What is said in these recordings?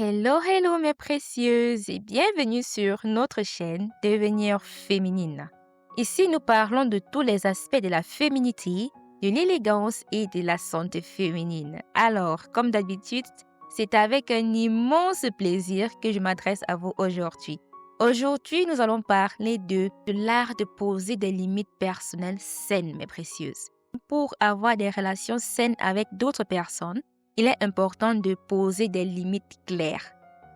Hello, hello mes précieuses et bienvenue sur notre chaîne Devenir féminine. Ici, nous parlons de tous les aspects de la féminité, de l'élégance et de la santé féminine. Alors, comme d'habitude, c'est avec un immense plaisir que je m'adresse à vous aujourd'hui. Aujourd'hui, nous allons parler de l'art de poser des limites personnelles saines, mes précieuses. Pour avoir des relations saines avec d'autres personnes, il est important de poser des limites claires.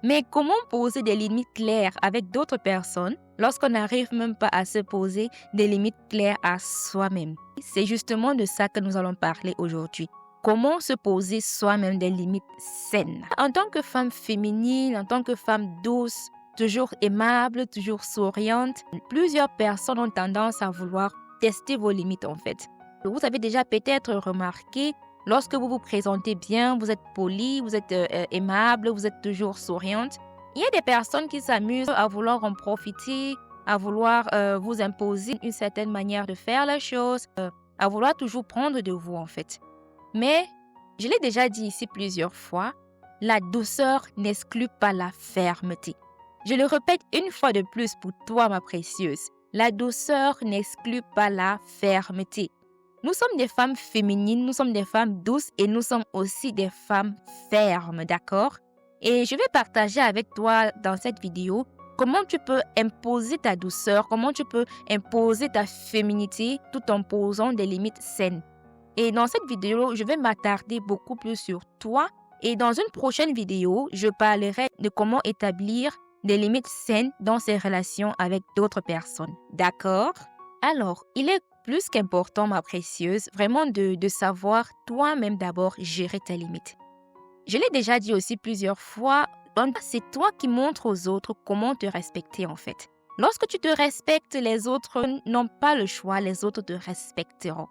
Mais comment poser des limites claires avec d'autres personnes lorsqu'on n'arrive même pas à se poser des limites claires à soi-même? C'est justement de ça que nous allons parler aujourd'hui. Comment se poser soi-même des limites saines? En tant que femme féminine, en tant que femme douce, toujours aimable, toujours souriante, plusieurs personnes ont tendance à vouloir tester vos limites en fait. Vous avez déjà peut-être remarqué, lorsque vous vous présentez bien, vous êtes poli, vous êtes aimable, vous êtes toujours souriante. Il y a des personnes qui s'amusent à vouloir en profiter, à vouloir vous imposer une certaine manière de faire les choses, à vouloir toujours prendre de vous en fait. Mais, je l'ai déjà dit ici plusieurs fois, la douceur n'exclut pas la fermeté. Je le répète une fois de plus pour toi, ma précieuse. La douceur n'exclut pas la fermeté. Nous sommes des femmes féminines, nous sommes des femmes douces et nous sommes aussi des femmes fermes, d'accord? Et je vais partager avec toi dans cette vidéo comment tu peux imposer ta douceur, comment tu peux imposer ta féminité tout en posant des limites saines. Et dans cette vidéo, je vais m'attarder beaucoup plus sur toi et dans une prochaine vidéo, je parlerai de comment établir des limites saines dans ses relations avec d'autres personnes, d'accord? Alors, il est plus qu'important, ma précieuse, vraiment de savoir toi-même d'abord gérer tes limites. Je l'ai déjà dit aussi plusieurs fois, c'est toi qui montres aux autres comment te respecter en fait. Lorsque tu te respectes, les autres n'ont pas le choix, les autres te respecteront.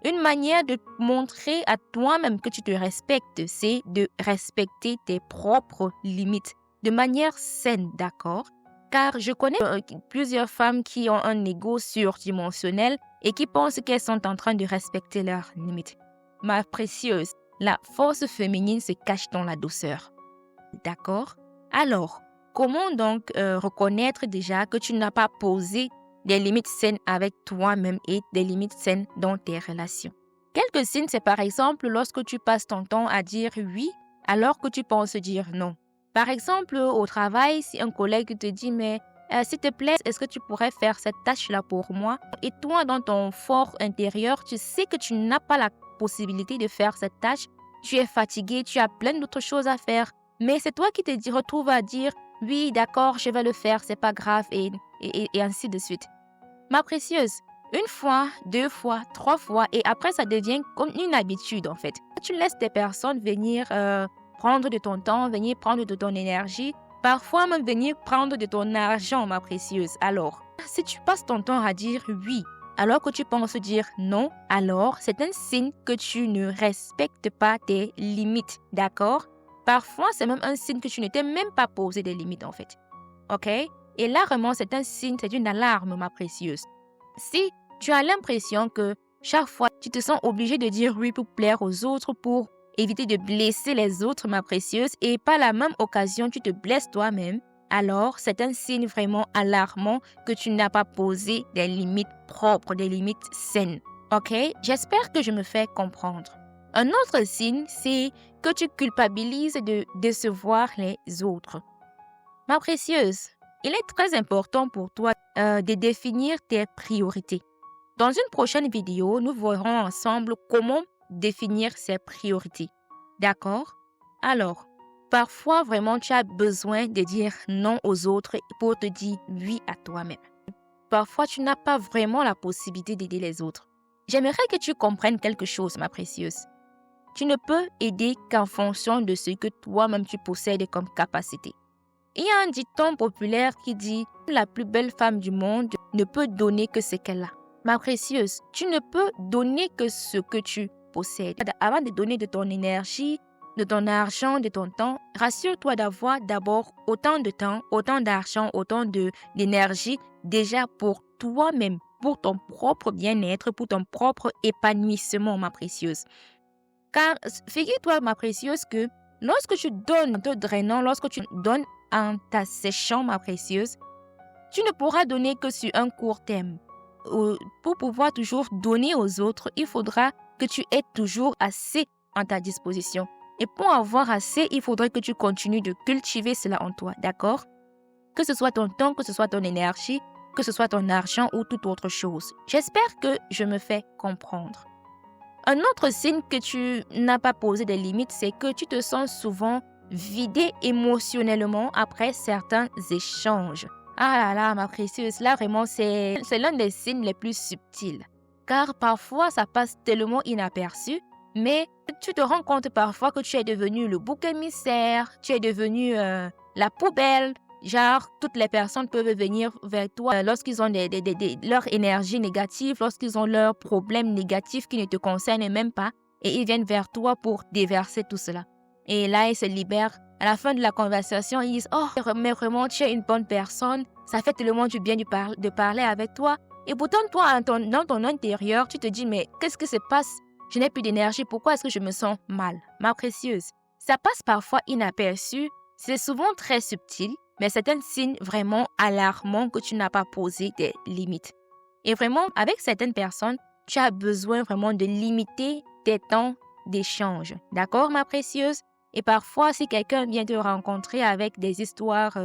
Une manière de montrer à toi-même que tu te respectes, c'est de respecter tes propres limites de manière saine, d'accord? Car je connais plusieurs femmes qui ont un ego surdimensionnel et qui pensent qu'elles sont en train de respecter leurs limites. Ma précieuse, la force féminine se cache dans la douceur. D'accord? Alors, comment donc reconnaître déjà que tu n'as pas posé des limites saines avec toi-même et des limites saines dans tes relations? Quelques signes, c'est par exemple lorsque tu passes ton temps à dire oui alors que tu penses dire non. Par exemple, au travail, si un collègue te dit « mais s'il te plaît, est-ce que tu pourrais faire cette tâche-là pour moi ?» Et toi, dans ton fort intérieur, tu sais que tu n'as pas la possibilité de faire cette tâche. Tu es fatigué, tu as plein d'autres choses à faire. Mais c'est toi qui te retrouves à dire « oui, d'accord, je vais le faire, c'est pas grave » et ainsi de suite. Ma précieuse, une fois, deux fois, trois fois et après ça devient comme une habitude en fait. Tu laisses des personnes venir prendre de ton temps, venir prendre de ton énergie, parfois même venir prendre de ton argent, ma précieuse. Alors, si tu passes ton temps à dire oui, alors que tu penses dire non, alors c'est un signe que tu ne respectes pas tes limites, d'accord? Parfois, c'est même un signe que tu ne t'es même pas posé des limites en fait. Ok? Et là, vraiment, c'est un signe, c'est une alarme, ma précieuse. Si tu as l'impression que chaque fois, tu te sens obligé de dire oui pour plaire aux autres, pour éviter de blesser les autres, ma précieuse, et par la même occasion, tu te blesses toi-même, alors c'est un signe vraiment alarmant que tu n'as pas posé des limites propres, des limites saines. Ok? J'espère que je me fais comprendre. Un autre signe, c'est que tu culpabilises de décevoir les autres. Ma précieuse, il est très important pour toi de définir tes priorités. Dans une prochaine vidéo, nous verrons ensemble comment définir ses priorités. D'accord? Alors, parfois vraiment tu as besoin de dire non aux autres pour te dire oui à toi-même. Parfois tu n'as pas vraiment la possibilité d'aider les autres. J'aimerais que tu comprennes quelque chose, ma précieuse. Tu ne peux aider qu'en fonction de ce que toi-même tu possèdes comme capacité. Il y a un dicton populaire qui dit « La plus belle femme du monde ne peut donner que ce qu'elle a ». Ma précieuse, tu ne peux donner que ce que tu possèdes. Avant de donner de ton énergie, de ton argent, de ton temps, rassure-toi d'avoir d'abord autant de temps, autant d'argent, autant d'énergie déjà pour toi-même, pour ton propre bien-être, pour ton propre épanouissement, ma précieuse. Car figure-toi, ma précieuse, que Lorsque tu donnes en te drainant, lorsque tu donnes en t'asséchant, ma précieuse, tu ne pourras donner que sur un court terme. Pour pouvoir toujours donner aux autres, il faudra que tu aies toujours assez en ta disposition. Et pour avoir assez, il faudrait que tu continues de cultiver cela en toi, d'accord? Que ce soit ton temps, que ce soit ton énergie, que ce soit ton argent ou toute autre chose. J'espère que je me fais comprendre. Un autre signe que tu n'as pas posé de limites, c'est que tu te sens souvent vidé émotionnellement après certains échanges. Ah là là, ma précieuse, là vraiment, c'est l'un des signes les plus subtils. Car parfois, ça passe tellement inaperçu, mais tu te rends compte parfois que tu es devenu le bouc émissaire, tu es devenu la poubelle. Genre, toutes les personnes peuvent venir vers toi lorsqu'ils ont leur énergie négative, lorsqu'ils ont leurs problèmes négatifs qui ne te concernent même pas, et ils viennent vers toi pour déverser tout cela. Et là, ils se libèrent. À la fin de la conversation, ils disent « Oh, mais vraiment, tu es une bonne personne. Ça fait tellement du bien de parler avec toi. » Et pourtant, toi, dans ton intérieur, tu te dis « Mais qu'est-ce qui se passe? Je n'ai plus d'énergie. Pourquoi est-ce que je me sens mal? » Ma précieuse, ça passe parfois inaperçu. C'est souvent très subtil, mais c'est un signe vraiment alarmant que tu n'as pas posé des limites. Et vraiment, avec certaines personnes, tu as besoin vraiment de limiter tes temps d'échange. D'accord, ma précieuse? Et parfois, si quelqu'un vient te rencontrer avec des histoires,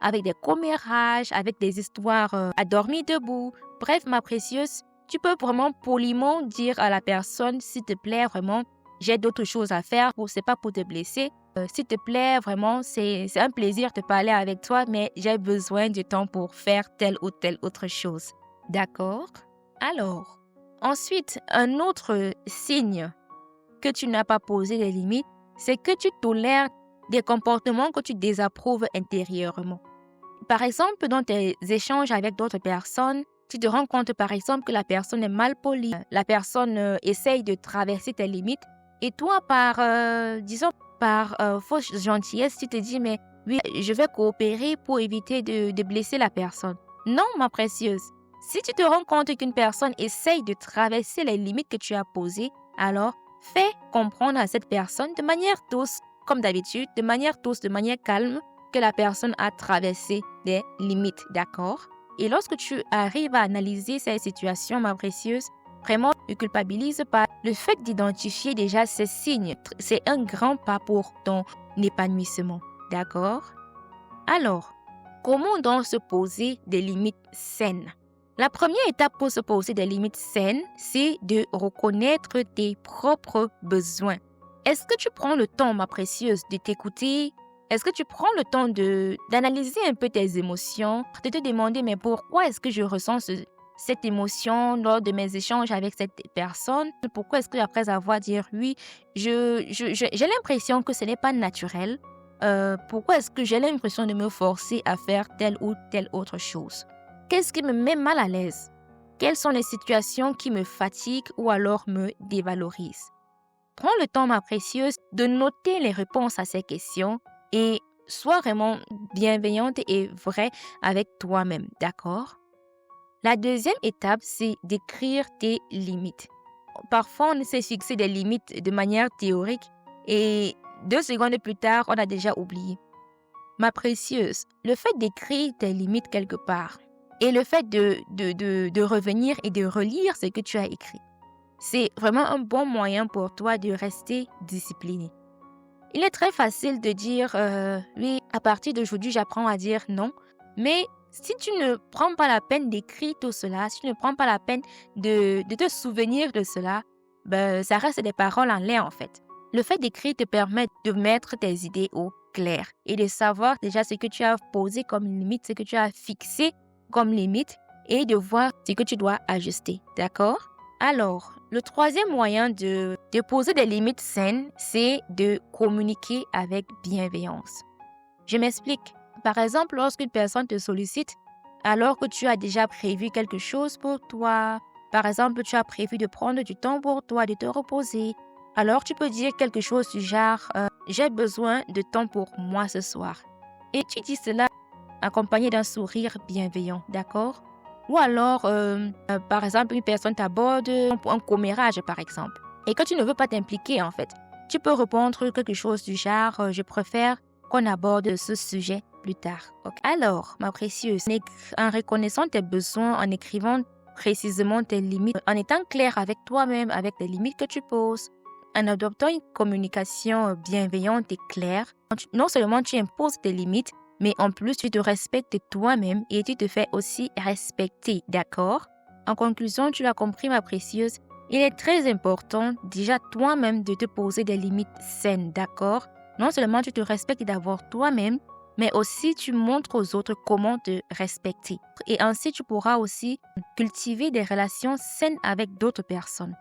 avec des commérages, avec des histoires à dormir debout, bref, ma précieuse, tu peux vraiment poliment dire à la personne, s'il te plaît, vraiment, j'ai d'autres choses à faire, c'est pas pour te blesser. S'il te plaît, vraiment, c'est un plaisir de parler avec toi, mais j'ai besoin de temps pour faire telle ou telle autre chose. D'accord? Alors, ensuite, un autre signe que tu n'as pas posé de limites, c'est que tu tolères des comportements que tu désapprouves intérieurement. Par exemple, dans tes échanges avec d'autres personnes, tu te rends compte, par exemple, que la personne est mal polie, la personne essaye de traverser tes limites, et toi, par fausse gentillesse, tu te dis, mais oui, je vais coopérer pour éviter de blesser la personne. Non, ma précieuse. Si tu te rends compte qu'une personne essaye de traverser les limites que tu as posées, alors fais comprendre à cette personne de manière douce, comme d'habitude, de manière calme, que la personne a traversé des limites, d'accord? Et lorsque tu arrives à analyser cette situation, ma précieuse, vraiment, ne culpabilise pas. Le fait d'identifier déjà ces signes, c'est un grand pas pour ton épanouissement, d'accord? Alors, comment donc se poser des limites saines? La première étape pour se poser des limites saines, c'est de reconnaître tes propres besoins. Est-ce que tu prends le temps, ma précieuse, de t'écouter? Est-ce que tu prends le temps d'analyser un peu tes émotions, de te demander, mais pourquoi est-ce que je ressens cette émotion lors de mes échanges avec cette personne? Pourquoi est-ce que après avoir dit oui, j'ai l'impression que ce n'est pas naturel? Pourquoi est-ce que j'ai l'impression de me forcer à faire telle ou telle autre chose? Qu'est-ce qui me met mal à l'aise? Quelles sont les situations qui me fatiguent ou alors me dévalorisent? Prends le temps, ma précieuse, de noter les réponses à ces questions et sois vraiment bienveillante et vraie avec toi-même, d'accord? La deuxième étape, c'est d'écrire tes limites. Parfois, on essaie de fixer des limites de manière théorique et 2 secondes plus tard, on a déjà oublié. Ma précieuse, le fait d'écrire tes limites quelque part et le fait de revenir et de relire ce que tu as écrit, c'est vraiment un bon moyen pour toi de rester discipliné. Il est très facile de dire oui, à partir d'aujourd'hui, j'apprends à dire non, mais si tu ne prends pas la peine d'écrire tout cela, si tu ne prends pas la peine de te souvenir de cela, ça reste des paroles en l'air en fait. Le fait d'écrire te permet de mettre tes idées au clair et de savoir déjà ce que tu as posé comme limite, ce que tu as fixé comme limite et de voir ce que tu dois ajuster, d'accord? Alors, le troisième moyen de poser des limites saines, c'est de communiquer avec bienveillance. Je m'explique. Par exemple, lorsqu'une personne te sollicite, alors que tu as déjà prévu quelque chose pour toi, par exemple, tu as prévu de prendre du temps pour toi, de te reposer, alors tu peux dire quelque chose du genre « J'ai besoin de temps pour moi ce soir ». Et tu dis cela accompagné d'un sourire bienveillant, d'accord? Ou alors, par exemple, une personne t'aborde un commérage, par exemple, et que tu ne veux pas t'impliquer, en fait. Tu peux répondre quelque chose du genre je préfère qu'on aborde ce sujet plus tard. Ok. Alors, ma précieuse, en reconnaissant tes besoins, en écrivant précisément tes limites, en étant clair avec toi-même, avec les limites que tu poses, en adoptant une communication bienveillante et claire, non seulement tu imposes tes limites, mais en plus tu te respectes toi-même et tu te fais aussi respecter, d'accord? En conclusion, tu l'as compris, ma précieuse, il est très important déjà toi-même de te poser des limites saines, d'accord? Non seulement tu te respectes d'abord toi-même, mais aussi tu montres aux autres comment te respecter. Et ainsi, tu pourras aussi cultiver des relations saines avec d'autres personnes.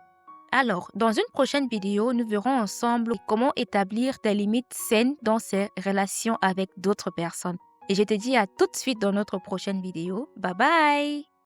Alors, dans une prochaine vidéo, nous verrons ensemble comment établir des limites saines dans ces relations avec d'autres personnes. Et je te dis à tout de suite dans notre prochaine vidéo. Bye bye!